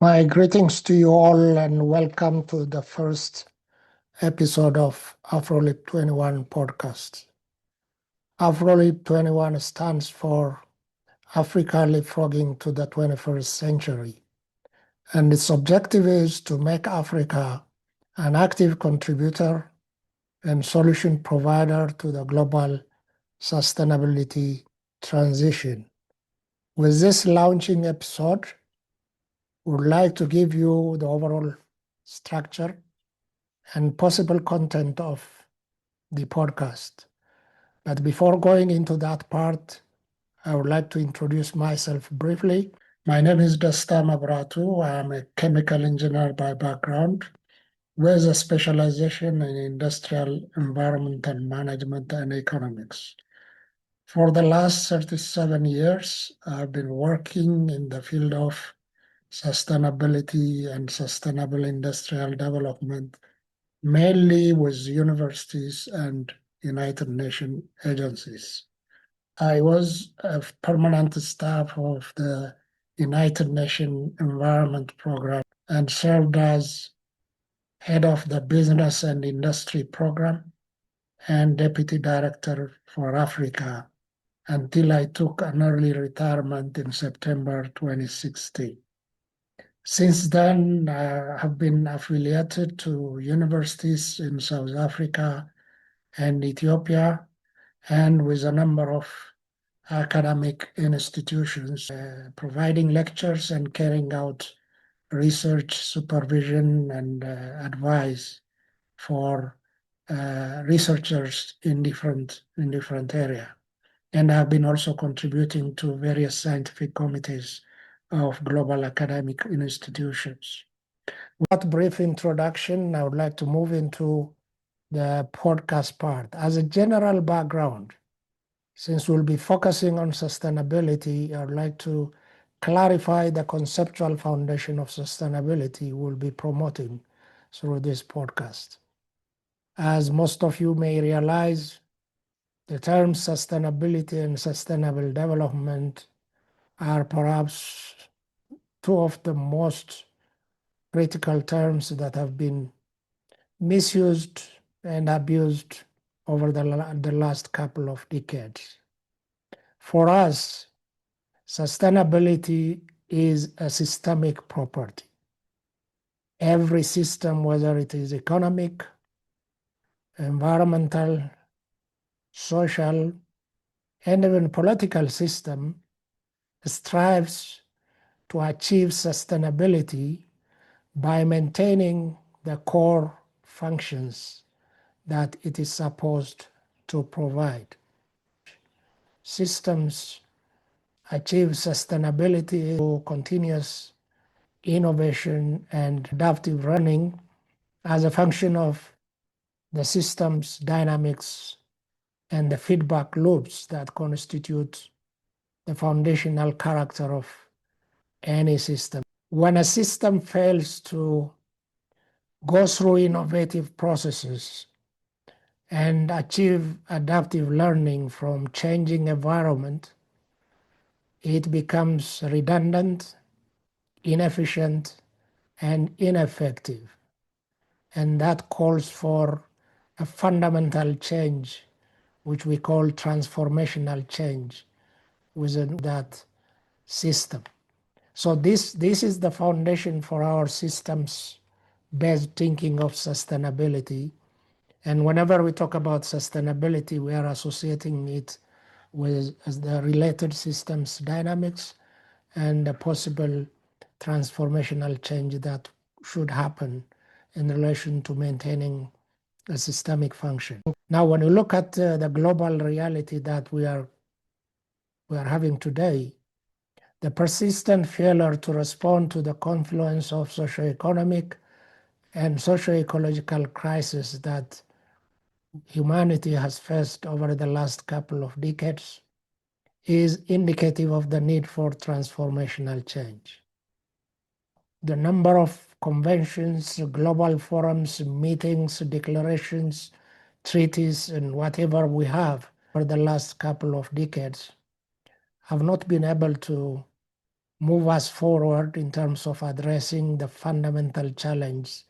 My greetings to you all and welcome to the first episode of AfroLeap 21 podcast. AfroLeap 21 stands for Africa Leapfrogging to the 21st Century, and its objective is to make Africa an active contributor and solution provider to the global sustainability transition. With this launching episode, we would like to give you the overall structure and possible content of the podcast. But before going into that part, I would like to introduce myself briefly. My name is Dasta Mabratu. I am a chemical engineer by background with a specialization in industrial environmental management and economics. For the last 37 years, I've been working in the field of sustainability and sustainable industrial development, mainly with universities and United Nations agencies. I was a permanent staff of the United Nations Environment Program and served as head of the Business and Industry Program and Deputy Director for Africa until I took an early retirement in September 2016. Since then, I have been affiliated to universities in South Africa and Ethiopia, and with a number of academic institutions, providing lectures and carrying out research supervision and advice for researchers in different areas. And I've been also contributing to various scientific committees of global academic institutions. With that brief introduction, I would like to move into the podcast part. As a general background, since we'll be focusing on sustainability, I would like to clarify the conceptual foundation of sustainability we'll be promoting through this podcast. As most of you may realize, the terms sustainability and sustainable development are perhaps two of the most critical terms that have been misused and abused over the last couple of decades. For us, sustainability is a systemic property. Every system, whether it is economic, environmental, social, and even political system, strives to achieve sustainability by maintaining the core functions that it is supposed to provide. Systems achieve sustainability through continuous innovation and adaptive running as a function of the system's dynamics and the feedback loops that constitute the foundational character of any system. When a system fails to go through innovative processes and achieve adaptive learning from changing environment, it becomes redundant, inefficient, and ineffective. And that calls for a fundamental change, which we call transformational change within that system. So this is the foundation for our systems-based thinking of sustainability. And whenever we talk about sustainability, we are associating it with the related systems dynamics and the possible transformational change that should happen in relation to maintaining a systemic function. Now, when you look at the global reality that we are having today, the persistent failure to respond to the confluence of socioeconomic and socio-ecological crises that humanity has faced over the last couple of decades is indicative of the need for transformational change. The number of conventions, global forums, meetings, declarations, treaties, and whatever we have for the last couple of decades have not been able to move us forward in terms of addressing the fundamental challenge,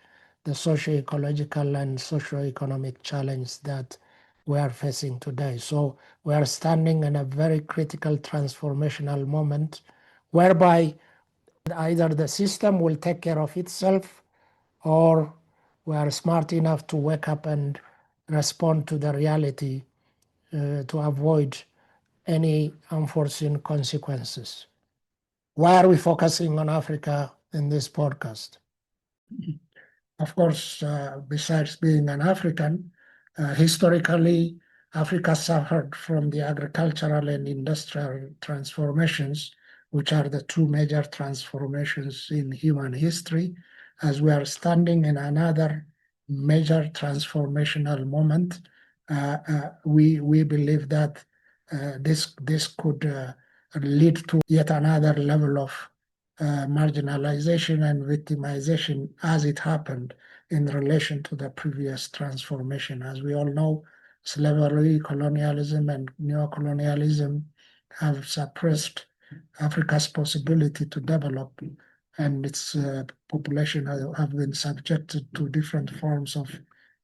the socio-ecological and socio-economic challenge that we are facing today. So we are standing in a very critical transformational moment whereby either the system will take care of itself or we are smart enough to wake up and respond to the reality to avoid any unforeseen consequences. Why are we focusing on Africa in this podcast? Of course, besides being an African, historically, Africa suffered from the agricultural and industrial transformations, which are the two major transformations in human history, as we are standing in another major transformational moment. We believe that this could lead to yet another level of marginalization and victimization as it happened in relation to the previous transformation. As we all know, slavery, colonialism, and neocolonialism have suppressed Africa's possibility to develop, and its population have been subjected to different forms of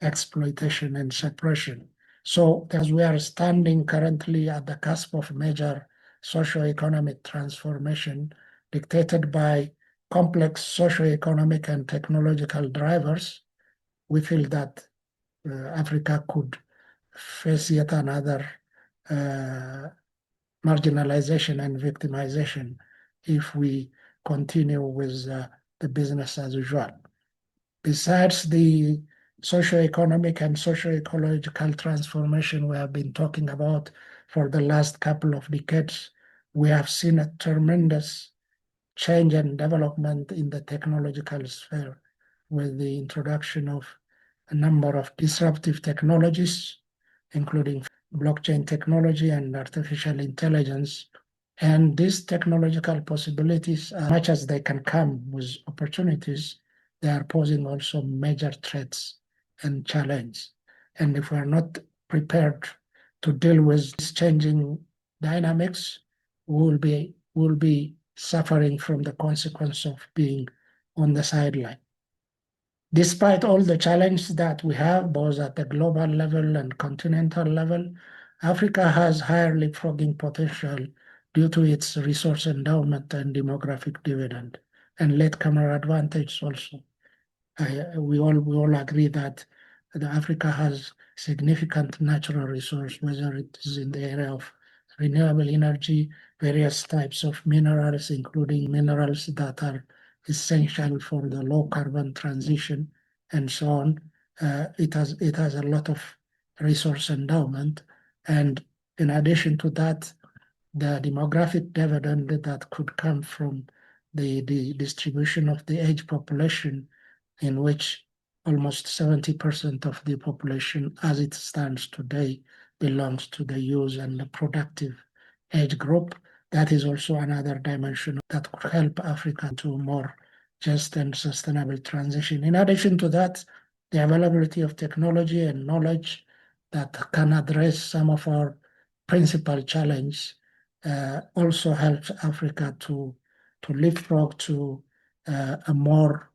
exploitation and suppression. So, as we are standing currently at the cusp of major socio-economic transformation, dictated by complex socio-economic and technological drivers, we feel that Africa could face yet another marginalization and victimization if we continue with the business as usual. Besides the socio-economic and socio-ecological transformation we have been talking about for the last couple of decades, we have seen a tremendous change and development in the technological sphere with the introduction of a number of disruptive technologies, including blockchain technology and artificial intelligence. And these technological possibilities, as much as they can come with opportunities, they are posing also major threats and challenges. And if we are not prepared to deal with these changing dynamics, we will be suffering from the consequence of being on the sideline. Despite all the challenges that we have, both at the global level and continental level, Africa has higher leapfrogging potential due to its resource endowment and demographic dividend, and latecomer advantage also. We all agree that Africa has significant natural resource, whether it is in the area of renewable energy, various types of minerals, including minerals that are essential for the low carbon transition, and so on. It has a lot of resource endowment, and in addition to that, the demographic dividend that could come from the distribution of the age population, in which almost 70% of the population as it stands today belongs to the youth and the productive age group. That is also another dimension that could help Africa to a more just and sustainable transition. In addition to that, the availability of technology and knowledge that can address some of our principal challenges also helps Africa to leapfrog to a more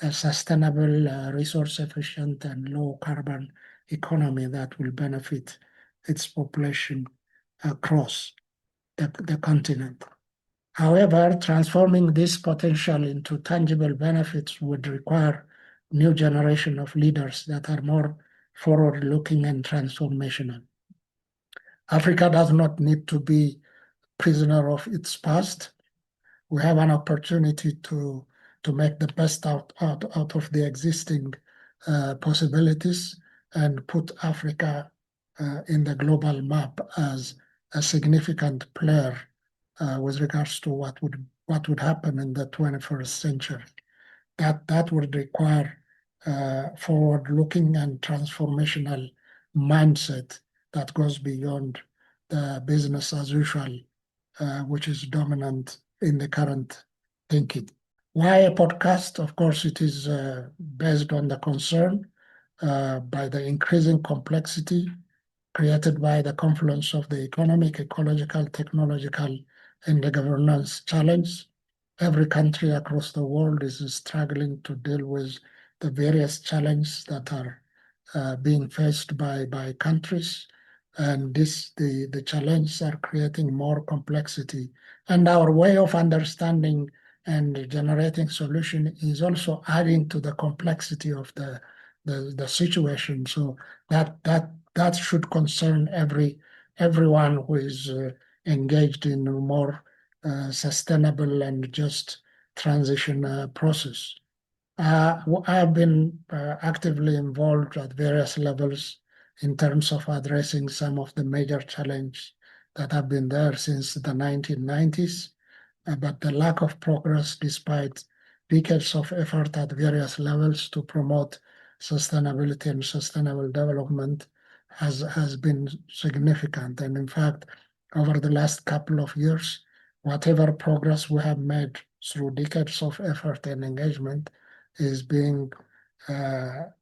sustainable, resource efficient, and low carbon economy that will benefit its population across the continent. However, transforming this potential into tangible benefits would require new generation of leaders that are more forward-looking and transformational. Africa does not need to be prisoner of its past. We have an opportunity to make the best out of the existing possibilities and put Africa in the global map as a significant player with regards to what would happen in the 21st century. That would require forward-looking and transformational mindset that goes beyond the business as usual, which is dominant in the current thinking. Why a podcast? Of course, it is based on the concern by the increasing complexity created by the confluence of the economic, ecological, technological, and the governance challenge. every country across the world is struggling to deal with the various challenges that are being faced by countries. And the challenges are creating more complexity. And our way of understanding and generating solution is also adding to the complexity of the situation. So that should concern everyone who is engaged in a more sustainable and just transition process. I've been actively involved at various levels in terms of addressing some of the major challenges that have been there since the 1990s, but the lack of progress despite decades of effort at various levels to promote sustainability and sustainable development has been significant. And in fact, over the last couple of years, whatever progress we have made through decades of effort and engagement is being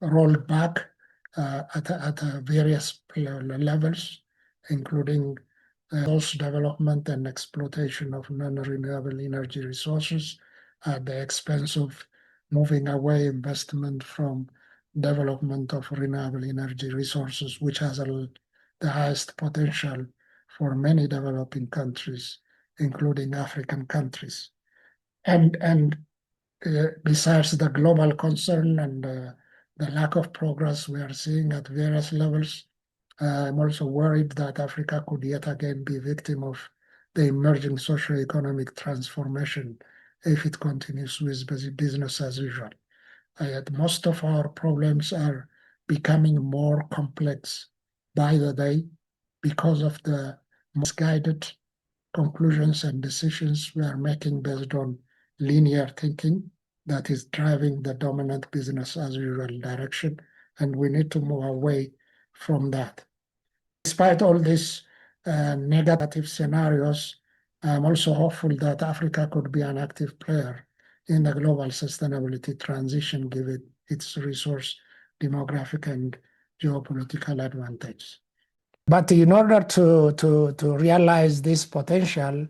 rolled back at various levels, including resource development and exploitation of non-renewable energy resources at the expense of moving away investment from development of renewable energy resources, which has the highest potential for many developing countries, including African countries. And besides the global concern and the lack of progress we are seeing at various levels, I'm also worried that Africa could yet again be victim of the emerging socio-economic transformation if it continues with business as usual. Most of our problems are becoming more complex by the day because of the misguided conclusions and decisions we are making based on linear thinking that is driving the dominant business as usual direction, and we need to move away from that. Despite all these negative scenarios, I'm also hopeful that Africa could be an active player in the global sustainability transition given its resource, demographic, and geopolitical advantage. But in order to realize this potential,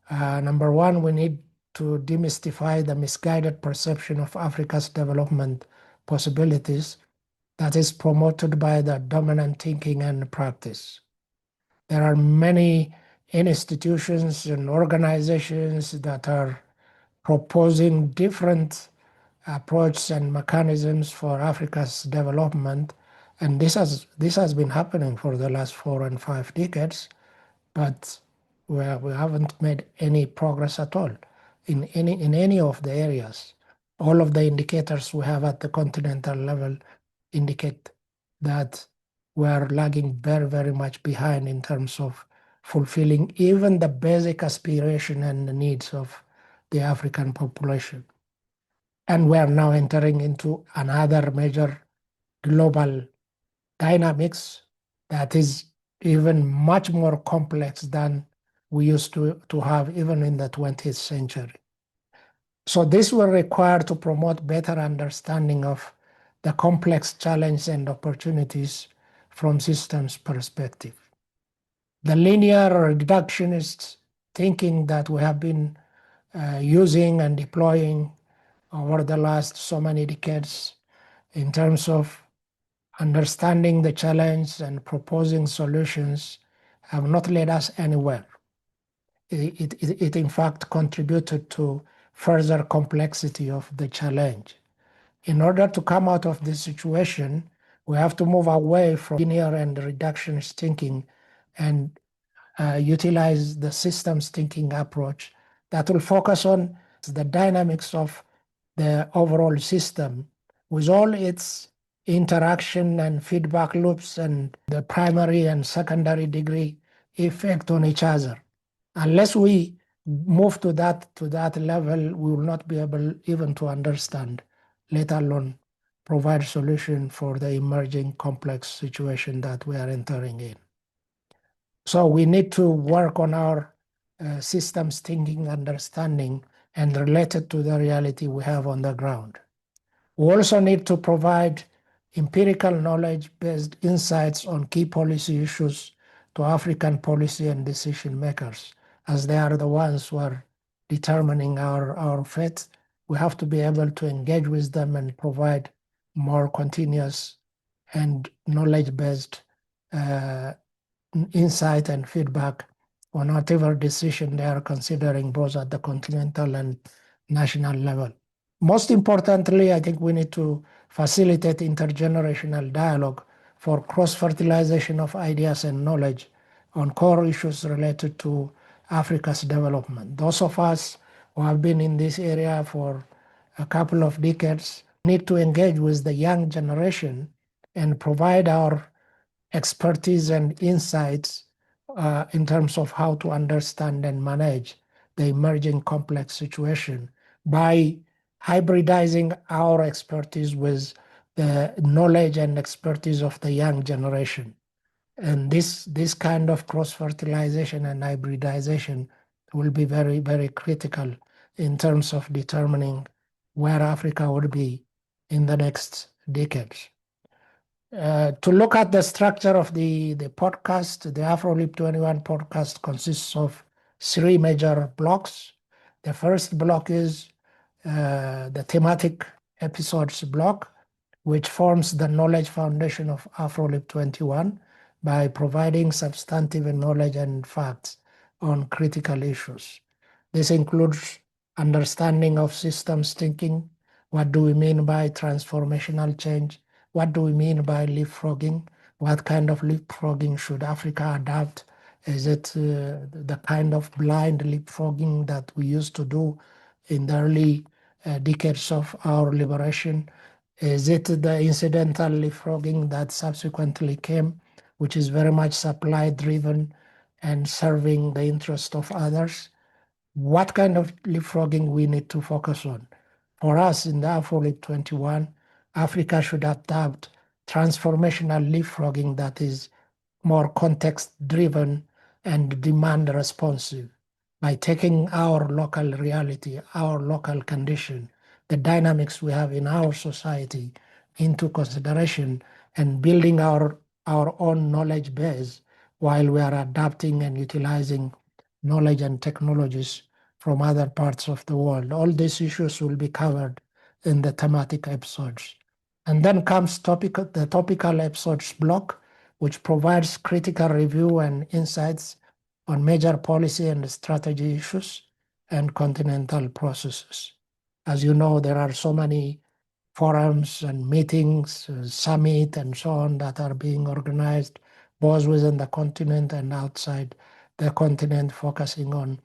number one, we need to demystify the misguided perception of Africa's development possibilities that is promoted by the dominant thinking and practice. There are many institutions and organizations that are proposing different approaches and mechanisms for Africa's development. And this has been happening for the last 4 and 5 decades, but we haven't made any progress at all in any of the areas. All of the indicators we have at the continental level indicate that we are lagging very, very much behind in terms of fulfilling even the basic aspiration and the needs of the African population. And we are now entering into another major global dynamics that is even much more complex than we used to have even in the 20th century. So this will require to promote better understanding of the complex challenges and opportunities from systems perspective. The linear reductionist thinking that we have been using and deploying over the last so many decades in terms of understanding the challenge and proposing solutions have not led us anywhere. It in fact contributed to further complexity of the challenge. In order to come out of this situation, we have to move away from linear and reductionist thinking and utilize the systems thinking approach that will focus on the dynamics of the overall system with all its interaction and feedback loops and the primary and secondary degree effect on each other. Unless we move to that level, we will not be able even to understand, let alone provide solution for the emerging complex situation that we are entering in. So we need to work on our systems thinking, understanding, and related to the reality we have on the ground. We also need to provide empirical knowledge-based insights on key policy issues to African policy and decision makers, as they are the ones who are determining our fate. We have to be able to engage with them and provide more continuous and knowledge-based insight and feedback on whatever decision they are considering, both at the continental and national level. Most importantly, I think we need to facilitate intergenerational dialogue for cross-fertilization of ideas and knowledge on core issues related to Africa's development. Those of us who have been in this area for a couple of decades need to engage with the young generation and provide our expertise and insights in terms of how to understand and manage the emerging complex situation by hybridizing our expertise with the knowledge and expertise of the young generation. And this kind of cross-fertilization and hybridization will be very, very critical in terms of determining where Africa would be in the next decades. To look at the structure of the podcast, the AfroLeap 21 podcast consists of three major blocks. The first block is the thematic episodes block, which forms the knowledge foundation of AfroLeap 21 by providing substantive knowledge and facts on critical issues. This includes understanding of systems thinking. What do we mean by transformational change? What do we mean by leapfrogging? What kind of leapfrogging should Africa adopt? Is it the kind of blind leapfrogging that we used to do in the early decades of our liberation? Is it the incidental leapfrogging that subsequently came, which is very much supply-driven and serving the interest of others? What kind of leapfrogging we need to focus on? For us in the AfroLeap 21, Africa should adopt transformational leapfrogging that is more context-driven and demand-responsive by taking our local reality, our local condition, the dynamics we have in our society into consideration and building our own knowledge base while we are adapting and utilizing knowledge and technologies from other parts of the world. All these issues will be covered in the thematic episodes. And then comes the topical episodes block, which provides critical review and insights on major policy and strategy issues and continental processes. As you know, there are so many forums and meetings, summit and so on that are being organized both within the continent and outside the continent, focusing on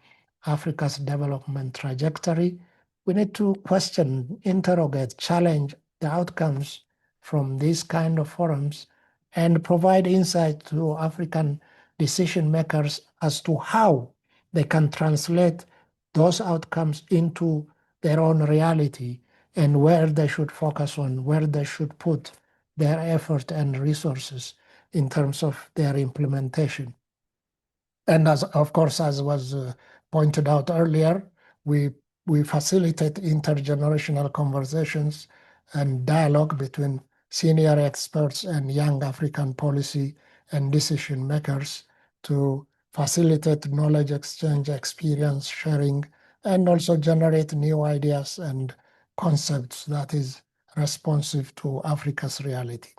Africa's development trajectory. We need to question, interrogate, challenge the outcomes from these kind of forums and provide insight to African decision makers as to how they can translate those outcomes into their own reality and where they should focus on, where they should put their effort and resources in terms of their implementation. And as of course, as was pointed out earlier, we facilitate intergenerational conversations and dialogue between senior experts and young African policy and decision makers to facilitate knowledge exchange, experience sharing, and also generate new ideas and concepts that is responsive to Africa's reality.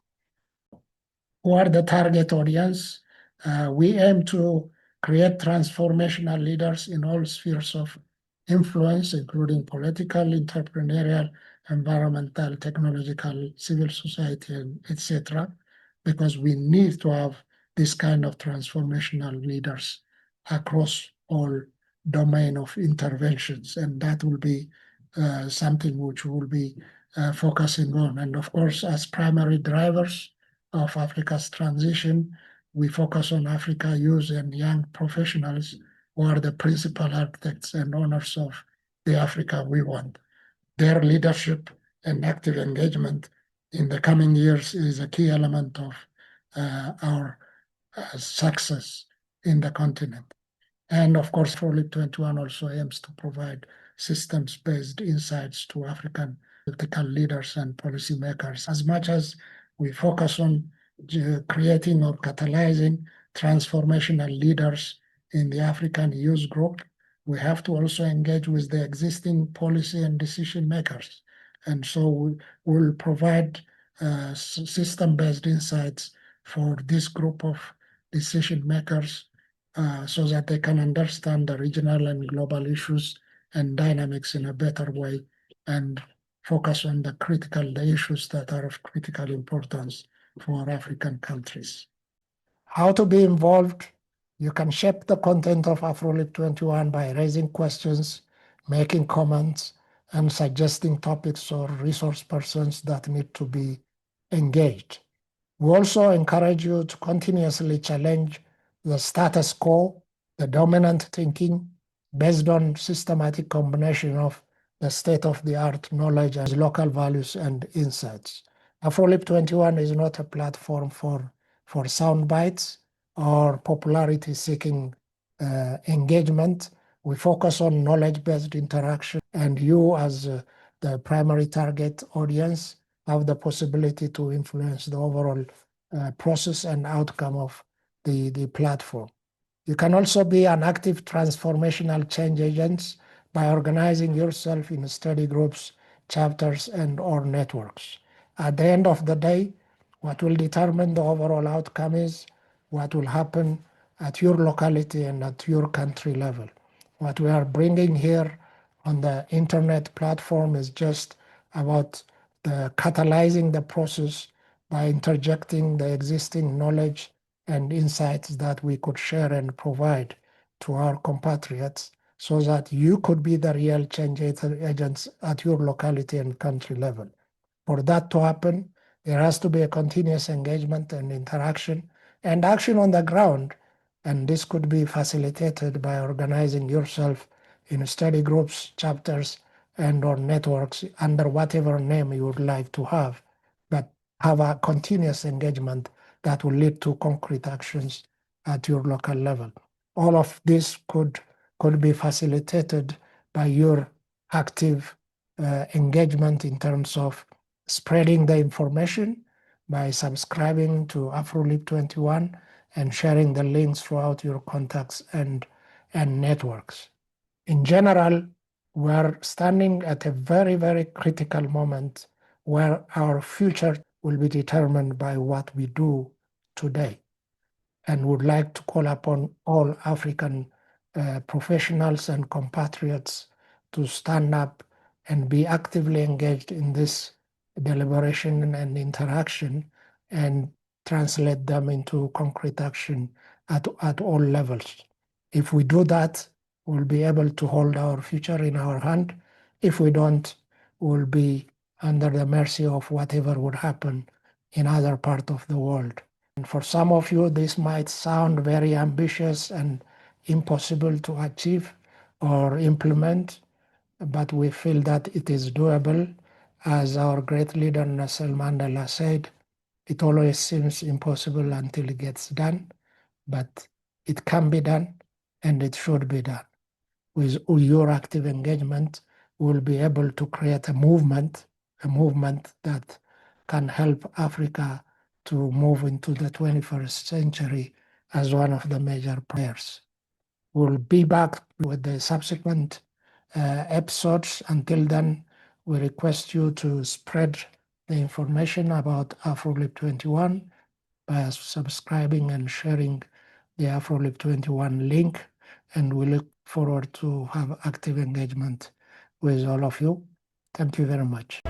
Who are the target audience? We aim to create transformational leaders in all spheres of influence, including political, entrepreneurial, environmental, technological, civil society, and etc., because we need to have this kind of transformational leaders across all domain of interventions, and that will be something which we'll be focusing on. And of course, as primary drivers of Africa's transition, we focus on Africa youth and young professionals who are the principal architects and owners of the Africa we want. Their leadership and active engagement in the coming years is a key element of our success in the continent. And of course, AfroLeap 21 also aims to provide systems-based insights to African political leaders and policymakers. As much as we focus on creating or catalyzing transformational leaders in the African youth group, we have to also engage with the existing policy and decision makers. And so we'll provide system-based insights for this group of decision makers so that they can understand the regional and global issues and dynamics in a better way and focus on the issues that are of critical importance for African countries. How to be involved? You can shape the content of AfroLeap 21 by raising questions, making comments, and suggesting topics or resource persons that need to be engaged. We also encourage you to continuously challenge the status quo, the dominant thinking, based on systematic combination of the state-of-the-art knowledge and local values and insights. AfroLeap 21 is not a platform for sound bites or popularity-seeking engagement. We focus on knowledge-based interaction, and you as the primary target audience have the possibility to influence the overall process and outcome of the platform. You can also be an active transformational change agent by organizing yourself in study groups, chapters, and or networks. At the end of the day, what will determine the overall outcome is what will happen at your locality and at your country level. What we are bringing here on the internet platform is just about catalyzing the process by interjecting the existing knowledge and insights that we could share and provide to our compatriots so that you could be the real change agents at your locality and country level. For that to happen, there has to be a continuous engagement and interaction and action on the ground. And this could be facilitated by organizing yourself in study groups, chapters, and or networks under whatever name you would like to have, but have a continuous engagement that will lead to concrete actions at your local level. All of this could be facilitated by your active engagement in terms of spreading the information by subscribing to AfroLeap 21 and sharing the links throughout your contacts and networks. In general, we're standing at a very, very critical moment where our future will be determined by what we do today, and would like to call upon all African professionals and compatriots to stand up and be actively engaged in this deliberation and interaction and translate them into concrete action at all levels. If we do that, we'll be able to hold our future in our hand. If we don't, we'll be under the mercy of whatever would happen in other parts of the world. And for some of you, this might sound very ambitious and impossible to achieve or implement, but we feel that it is doable. As our great leader Nelson Mandela said, it always seems impossible until it gets done, but it can be done and it should be done. With your active engagement, we'll be able to create a movement that can help Africa to move into the 21st century as one of the major players. We'll be back with the subsequent episodes. Until then, we request you to spread the information about AfroLeap 21 by subscribing and sharing the AfroLeap 21 link, and we look forward to have active engagement with all of you. Thank you very much.